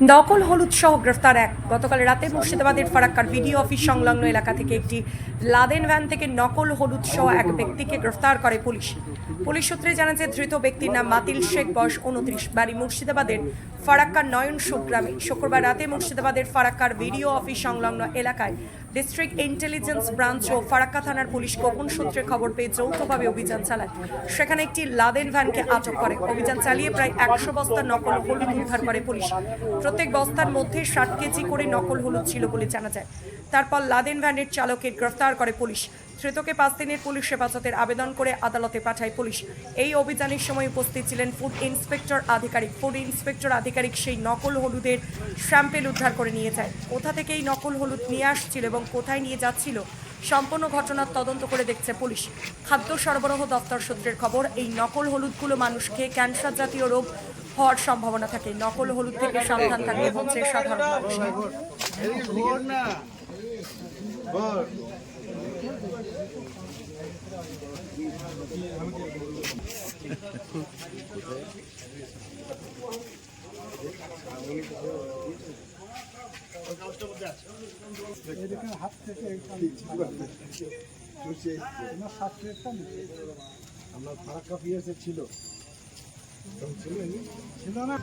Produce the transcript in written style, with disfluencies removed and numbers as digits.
নকল হলুদ সহ গ্রেফতার এক। গতকাল রাতে মুর্শিদাবাদের ফারাক্কার ভিডিও অফিস সংলগ্ন এলাকা থেকে একটি লাদেন ভ্যান থেকে নকল হলুদ সহ এক ব্যক্তিকে গ্রেফতার করে পুলিশ। পুলিশ সূত্রে জানা যায় ধৃত ব্যক্তির নাম মাতিল শেখ, বয়স 29, বাড়ি মুর্শিদাবাদের ফারাক্কার নয়নসুখ গ্রামে। শুক্রবার রাতে মুর্শিদাবাদের ফারাক্কার ভিডিও অফিস সংলগ্ন এলাকায় ডিস্ট্রিক্ট ইন্টেলিজেন্স ব্রাঞ্চ ও ফারাক্কা থানার পুলিশ গোপন সূত্রে খবর পেয়ে যৌথভাবে অভিযান চালায়। সেখানে একটি লাদেন ভ্যানকে আটক করে। অভিযান চালিয়ে প্রায় 100 বস্তা নকল হলুদ উদ্ধার করে পুলিশ। প্রত্যেক বস্তার মধ্যে 60 কেজি করে নকল হলুদ ছিল বলে জানা যায়। তারপর লাদেন ভ্যানের চালককে গ্রেফতার করে পুলিশ। ধৃতকে 5 দিনের পুলিশ হেফাজতের আবেদন করে আদালতে পাঠায় পুলিশ। এই অভিযানের সময় উপস্থিত ছিলেন ফুড ইন্সপেক্টর আধিকারিক সেই নকল হলুদের স্যাম্পেল উদ্ধার করে নিয়ে যায়। কোথা থেকে এই নকল হলুদ নিয়ে আসছিল এবং কোথায় নিয়ে যাচ্ছিল সম্পূর্ণ ঘটনার তদন্ত করে দেখছে পুলিশ। খাদ্য সরবরাহ দপ্তর সূত্রের খবর, এই নকল হলুদগুলো মানুষ খেয়ে ক্যান্সার জাতীয় রোগ হওয়ার সম্ভাবনা থাকে। নকল হলুদ থেকে সাবধান থাকতে বলছে সাধারণ মানুষ। হাত থেকে আমরা ফারাক্কা পিএসে ছিল না।